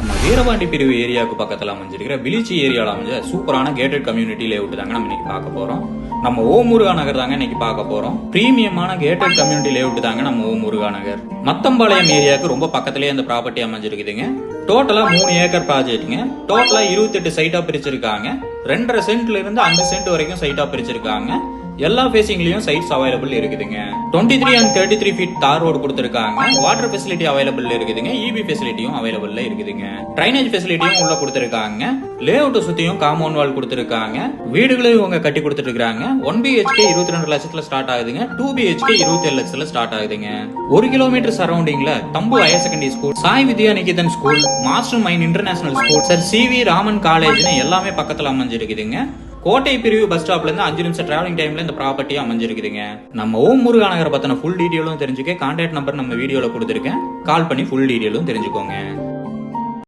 நம்ம வீரபாண்டி பிரிவு ஏரியாவுக்கு பக்கத்துல அமைஞ்சிருக்கிற விளிச்சி ஏரியாவில் அமைஞ்ச சூப்பரான கேட்டட் கம்யூனிட்டி லேஅவுட் தாங்க நம்ம இன்னைக்கு பார்க்க போறோம். நம்ம ஓ முருகா நகர் தாங்க இன்னைக்கு பார்க்க போறோம். பிரீமியமான கேட்டட் கம்யூனிட்டி லேஅவுட் தாங்க நம்ம ஓ முருகா நகர். மத்தம்பாளையம் ஏரியாவுக்கு ரொம்ப பக்கத்திலேயே இந்த ப்ராப்பர்ட்டி அமைஞ்சிருக்குதுங்க. டோட்டலா 3 ஏக்கர் ப்ராஜெக்ட்ங்க. டோட்டலா 28 சைட்டா பிரிச்சிருக்காங்க. 2.5 சென்ட்ல இருந்து 5 சென்ட் வரைக்கும் சைட்டா பிரிச்சிருக்காங்க. எல்லா ஃபேசிங்லயும் சைட்ஸ் அவைலபிள் இருக்குதுங்க. 23 and 33 ஃபீட் தார் ரோடு கொடுத்திருக்காங்க. வாட்டர் ஃபெசிலிட்டி அவைலபிள் இருக்குதுங்க. இபி ஃபெசிலிட்டியும் அவைலபிள்ல இருக்குதுங்க. ட்ரைனேஜ் ஃபெசிலிட்டியும் உள்ள கொடுத்திருக்காங்க. லேஅவுட் சுத்தியும் காம்பவுண்ட் வால் கொடுத்திருக்காங்க. வீடுகளையும் இவங்க கட்டி கொடுத்துட்டு இருக்காங்க. 1 BHK 22 லட்சத்துல ஸ்டார்ட் ஆகுதுங்க. 2 BHK 27 லட்சத்துல ஸ்டார்ட் ஆகுதுங்க. 1 கிலோமீட்டர் சரௌண்டிங்ல Thambu higher secondary school, Sai Vidya Niketan school, master mind international school, sir CV Raman காலேஜ்னு எல்லாமே பக்கத்துல அமைஞ்சிருக்குதுங்க. கோட்டை பிரிவு பஸ் ஸ்டாப்ல இருந்து 5 நிமிஷம் டிராவலிங் டைம்ல இந்த ப்ராப்பர்ட்டி அமைஞ்சிருக்குதுங்க. நம்ம ஓம் முருகா நகரை பத்தின ஃபுல் டீடைலும் தெரிஞ்சுக்க கான்டாக்ட் நம்பர் நம்ம வீடியோல கொடுத்துருக்கேன். கால் பண்ணி ஃபுல் டீடைலும் தெரிஞ்சுக்கோங்க.